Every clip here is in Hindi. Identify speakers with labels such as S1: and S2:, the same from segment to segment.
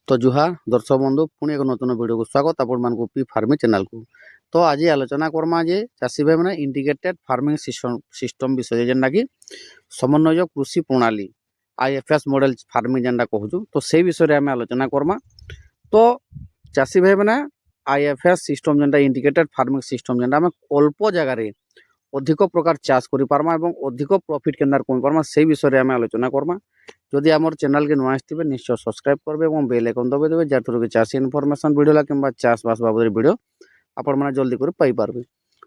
S1: तो जुहार दर्शक बंधु पुणी एक नूतन वीडियो को स्वागत आपण मान पी फार्मिंग चैनल को। तो आज आलोचना करमा जे चाषी भाई मैंने इंटीग्रेटेड फार्मिंग सिस्टम विषय जेनटा कि समन्वय कृषि प्रणाली आईएफएस मॉडल फार्मिंग जेनटा कहूँ तो से विषय में आम आलोचना करमा। तो चाषी भाई मैंने आईएफएस सिस्टम जेनटा इंटीग्रेटेड फार्मिंग सिस्टम जेनटा आम अल्प जगार अधिक प्रकार चाष कर पार्मा और अधिक प्रॉफिट केन्दार कमी पार्मा से विषय में आम आलोचना करमा। जदि आम चैनल के नुआ आसते निश्चय सब्सक्राइब करेंगे और बेल आइकन दबाई जहाँ कि चाषी इनफॉरमेशन वीडियो कि चाषबास बाबद वीडियो आपण मैंने जल्दी कर पाइपर।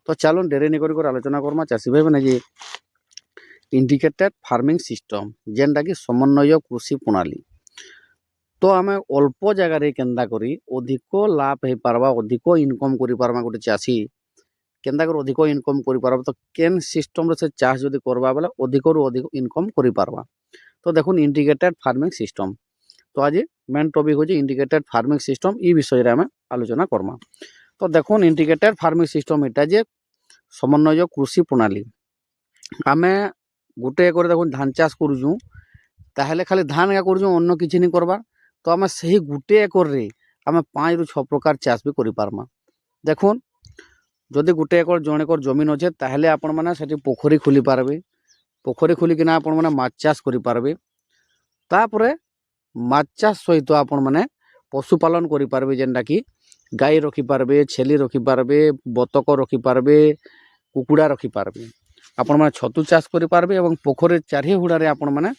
S1: तो चलो डेरी नहीं कर आलोचना करमा चाषी भाई मैंने जी इंटीग्रेटेड फार्मिंग सिस्टम जेनटा कि समन्वय कृषि प्रणाली। तो आम अल्प जगार केन्दा करी अधिक लाभ हो पार्बा अधिक इनकम कर पार्मा गोटे चाषी केन्दा कर अधिक इनकम कर पार्बा। तो केन सिस्टम से चाष जदि करवा बेले अधिक रु अधिक इनकम कर पार्बा। तो देखो इंटीग्रेटेड फार्मिंग सिस्टम। तो आज मेन टॉपिक हो इंटीग्रेटेड फार्मिंग सिस्टम ई विषय रे आम आलोचना करमा। तो देखो इंटीग्रेटेड फार्मिंग सिस्टम एटा जे समन्वय कृषि प्रणाली आम गोटे एकर देखो धान चाष करूँ ताहले खाली धान क्या करूँ अन्न किसी नहीं करबार। तो आम से गोटे एकर रे आम 5 ରୁ 6 प्रकार चाष भी कर पार्मा। देखो जदि गोटे एकर जन एकर जमीन अच्छे ताहले आपण मैंने से पोखरी खोली पारबे। पोखरी खोलिकिना आपण मैंने माछ चाष कर पारबे। तापरे माछ चाष सहित आपण मैंने पशुपालन कर पारबे जेनटा कि गाई रखिपारे छेली रखिपारे बतक रखिपारे कुकुड़ा रखिपारे। आपण मैंने छतु चाष कर पारबे और पोखरी चारिहुड़े आपण मैंने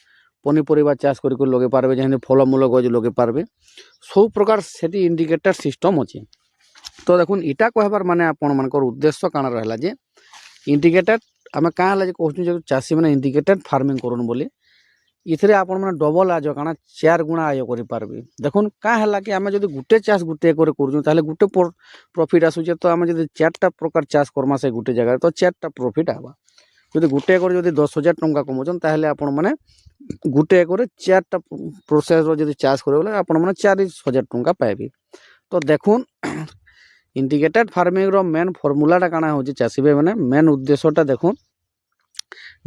S1: पनीपरिया चाष कर लगे पारबे जहाँ फलमूल गज लगे पारबे सब प्रकार से इंडिकेटर सिस्टम अच्छे। तो देखुन इटा कहबार माने आपण मानकर उद्देश्य काना रहला जे इंडिकेटेड आम क्या कहूँ चाषी मैंने इंडिकेटेड फार्मिंग करूँ बोली इथे आपण मैंने डबल आज काना 4 गुणा आय करें। देखुन क्या है कि आम जो गोटे चाष गोटे एकर कर गोटे प्रॉफिट आसूचे। तो आम जो 4टा प्रकार चाष करमा से गोटे जगह तो 4टा प्रॉफिट आवा। जो गोटे एकर जो 10,000 टंका कमाउछन ताहले आपण मैंने गोटे एकर 4टा प्रोसेस जो चाष करेंगे आपण मैंने 40,000 टंका पाइबे। तो देखुन इंटीग्रेटेड फार्मिंग रो मेन फर्मुलाटा काना हो चाषी भाई मैंने मेन उद्देश्यटा देखुन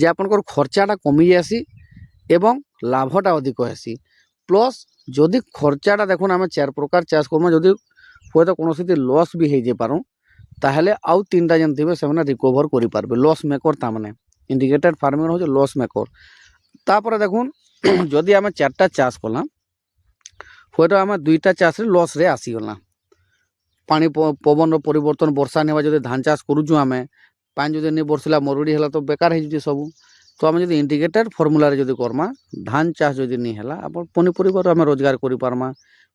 S1: जे आपनकर खर्चाटा कमी जासी एवं लाभटा अधिक हेसी। प्लस जदि खर्चाटा देखुन आम 4 प्रकार चाष करमा जदि हुए तो कौन सी लॉस भी हो पारूँ ताहले आउ 3टा जेन थे से रिकवर कर पारबे। लॉस मेकर तामाने इंडिकेटेड फार्मिंग हो लॉस मेकर। तापर देखुन जदि आम 4टा चाष कला हुए तो आम 2टा चाष लॉस रे आसीगला पानी पवन परिवर्तन वर्षा नहीं जब धान चाष करुँ आम पानी जब नहीं बरसला मरुड़ी है तो बेकार हो सब। तो आम जो इंडिकेटेड फर्मुला जदि करमा धान चाष जदि नहीं है आप पनीपरिया आम रोजगार कर पार्मा।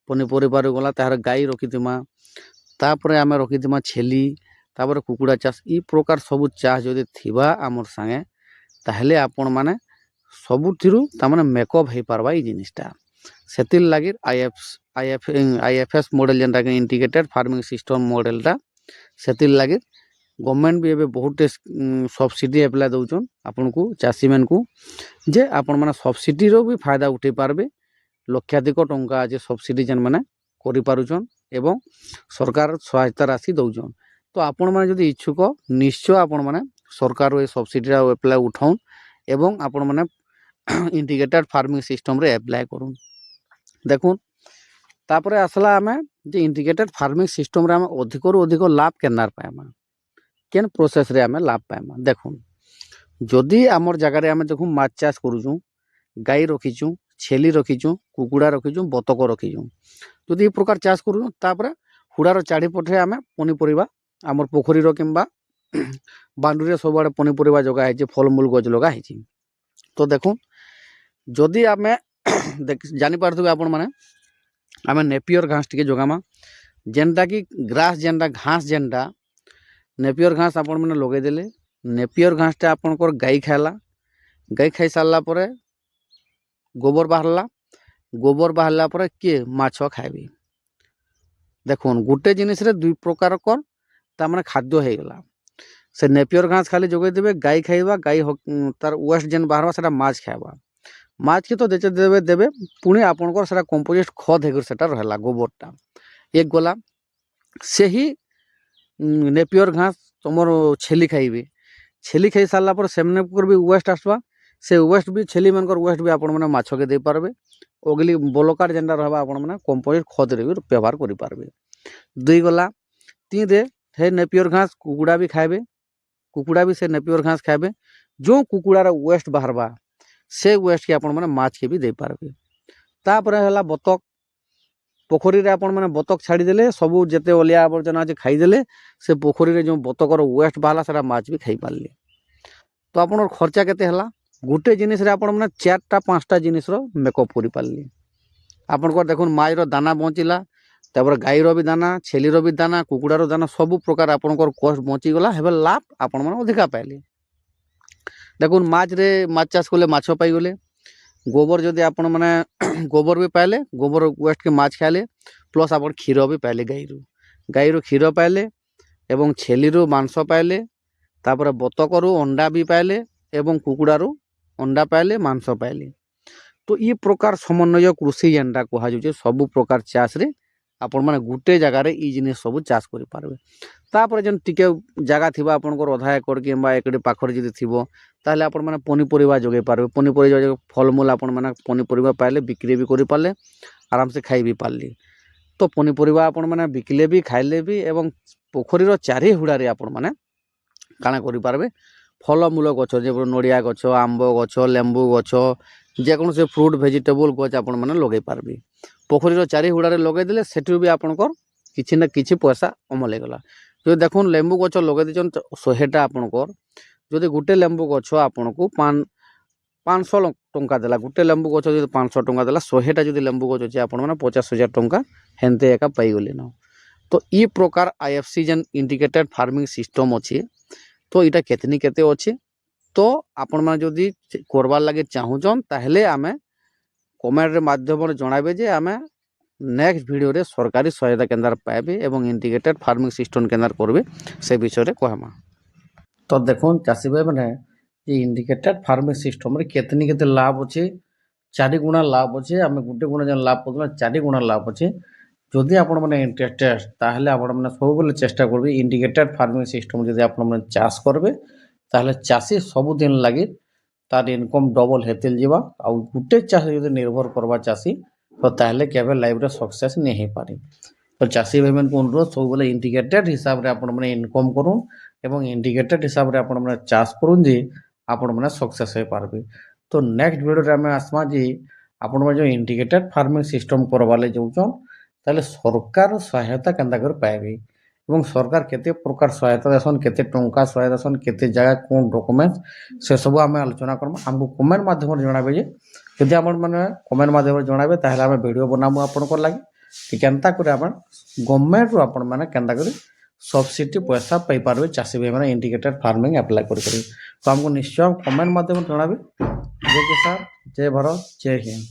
S1: पनीपरिया गला तार गाई रखिमा तापर आम रखिमा छेली तापर कुकुड़ा चाष ई प्रकार सब चाष जदि थिबा आमर संगे ताहले आपण माने सबुथिरु तामाने मेकअप हो पार्बा ई जिनिसटा। सेतिल लगी आईएफएस मॉडल जेनटा कि इंटीग्रेटेड फार्मिंग सिस्टम मॉडलटा सेतिल लगी गवर्नमेंट भी एवं बहुत सब्सिडी एप्लाय दौन आपन को चाषी मान को जे आपण मैंने सब्सिडी भी फायदा उठे पारबे। लक्षाधिक टंका आज सब्सिडी जेन मैंने करिपारुछन एवं सरकार सहायता राशि दौन। तो आपण मैंने जदि इच्छुक निश्चय आपण मैंने सरकार ये सब्सिडी एप्लाय उठाउन एवं आपण मैंने इंटीग्रेटेड फार्मिंग सिस्टम रे एप्लाय करूँ। देखुन तापर आसला आम जे इंटीग्रेटेड फार्मिंग सिस्टम रे आम अधिक रु अधिक लाभ केनार पाइमा केन प्रोसेस रे आम लाभ पाइमा। देखुन जदि आमर जगार आम देखूँ माछ चाष करूँ गाई रखीचु छेली रखीचु कुकुड़ा रखीचु बतक रखीचु जदि ये प्रकार चाष करूँ तापर हुड़ार चारिपटे आम पनीपरिया आमर पोखरी किंबा बाउंड्री सब आड़े पनीपरिया जगह है फलमूल गज लगा। तो देखुन जदि आम जानीपारे आपण मैंने आम नेपियर घास टी जगामा जेनटा कि ग्रास जेनटा घास जेनटा नेपियर घास आपण मैंने लगेदेले नेपियर घासटा आपणकर गाई खाइला गाई खाई सारा पर गोबर बाहरला पर किए माछ खाइबे। देखुन गोटे जिनिस रे 2 प्रकार कर तार खाद्य हो गला से नेपियर घास खाली जोगे देवे गाई खाइबा गाई तार वेस्ट जेन बाहर से माछ खाइबा माछ के तो देवे देवे पुणी आपणकर से कंपोजिट खत होकर रहा गोबरटा एक गला से ही नेपियर घास तुम छेली खाइबे छेली खाई सारा पर से भी वेस्ट आसवा से वेस्ट भी छेली मनकर वेस्ट भी आपण मैंने माछ के दे पारबे। ओगली बलकार जेनटा रहबा आपण मैंने कंपोस्ट खत रे भी व्यवहार करि पारबे। दुई गला तीन रे हे नेपियर घास कुकुड़ा भी खाइबे, कुकुड़ा भी से नेपियर घास खाइबे। जो कुकुड़ार वेस्ट बाहरबा से वेस्ट के आपण मैंने माछ के भी दे पारबे। तापरे हला बतक, पोखरी रे आपण मैंने बतक छाड़ी देले सबू जेते ओलिया आवर्जना जे खाई देले से पोखरी रे जो बतकर वेस्ट बाहला सेटा माछ भी खाई पारले। तो आपनर खर्चा केते हला गुटे जिनिस रे आपण मैंने 4टा 5टा जिनिस रो मेकअप करि पारले। आपनकर देखुन माछ रो दाना बचिला, तापर गाई रो भी दाना, छेली रो भी दाना, कुकुड़ा रो दाना सब प्रकार आपनकर कष्ट बची गला। हेबे लाभ आपण मैंने अधिका पाइले। देखुन माछ रे माछ चाष कले माछ पाई गले, गोबर जदि आपण मैंने गोबर भी पाइले, गोबर वेस्ट के माछ खाइले, प्लस आप क्षीर भी पाइले गाईरू क्षीर पाइले एवं छेलीरू मांस पाइले, तापर बतकरू अंडा भी पाइले एवं कुकुड़ारू अंडा पाइले मांस पाइले। तो ये प्रकार समन्वय कृषि जेनटा कहा जाउछे सब प्रकार चाष रे आपण माने गुटे जगह रे ई जिनिस सब चाष करि पारबे। तापर जेन टिके जगह थिबा आपनकर आधा एकड़ किंबा एकड़ पाखर जदि थिबो ताहले आपण माने पनिपरिबा जोगे पारबे। पनिपरिबा फलमूल आपण माने पनिपरिबा पाइले बिक्री भी करि पारले, आराम से खाई भी पारले। तो पनिपरिबा आपण माने बिकले भी खाइले भी एवं पोखरीर चारि हुड़ारे आपण माने काଣା करि पारबे फलमूल गछ जे नड़िया गछ, आंब गछ, लेंबू गछ, जेकोसी फ्रुट भेजिटेबल गछ आपण माने लगे पारबे। पोखरीर चारि हुड़ारे लगे देले सेठु भी आपनकर किछि ना किछि पैसा अमले गला। जो देखुन लेंबू गछ लगे दिछन 100टा आपनकर जदि गुटे लेंबू गछ आपनको 500 टंका देला, गुटे लेंबू गछ जदि 500 टंका देला 100टा जदि लेंबू गछ अछि आपण माने 50,000 टंका हेनते एका पाई गले न। तो ई प्रकार आईएफसी जेन इंटीग्रेटेड फार्मिंग सिस्टम अछि तो इटा केतनी केते अछि। तो आपण माने जदि करबार लागे चाहुचन ताहले आमे कमेंट रे माध्यम रे जणाबे जे आमे नेक्स्ट वीडियो रे सरकारी सहायता केंद्र पाइबे एवं इंटीग्रेटेड फार्मिंग सिस्टम केंद्र करबे से विषय रे कहमा। तो देखुन चाषी भाई मैंने ये इंडिकेटेड फार्मिंग सिस्टम रे केतनी केते लाभ अच्छे, 4 गुणा लाभ अच्छे। आम गोटे गुणा जेन लाभ पड़े 4 गुणा लाभ अच्छे। जदि आपण मैंने इंटरेस्टेड ताहले आपण मैंने सब बेले चेष्टा करबे इंडिकेटेड फार्मिंग सिस्टम जदि आपण मैंने चाष करबे ताहले चाषी सब दिन लगी तार इनकम डबल हेतिल जीवा। आ गोटे चाष जदि निर्भर करबा चाषी तो ताहले केबे लाइफ रे सक्सेस नहीं हो पारे। तो चाषी भाई मन को अनुरोध सब बेले इंडिकेटेड हिसाब रे आपण मैंने इनकम करूँ एवं इंडिकेटेड हिसाब रे आपण मैंने चाष करूँ जे आपण मैंने सक्सेस हो पारबे। तो नेक्स्ट वीडियो रे आमे आसमा जे आपण मैंने जो इंडिकेटेड फार्मिंग सिस्टम करवाले जाउछन ताले सरकार सहायता केंदा कर पाइबे एवं सरकार केते प्रकार सहायता देसन, केते टंका सहायता देसन, केते जगह कोन डॉक्यूमेंट से सब आमे आलोचना करबा। हमको कमेंट माध्यम रे जणाबे जे यदि आपण माने कमेंट माध्यम रे जणाबे ताहले आमे वीडियो बनामु आपण को लागि कि केनता करे आपण गवर्नमेंट रो आपण माने केनता करे सब्सिडी पैसा पाई पारबे चाषी भाई माने इंडिकेटेड फार्मिंग अप्लाई करि। तो हमको निश्चय कमेंट माध्यम रे जणाबे। जय किसान, जय भारत, जय हिंद।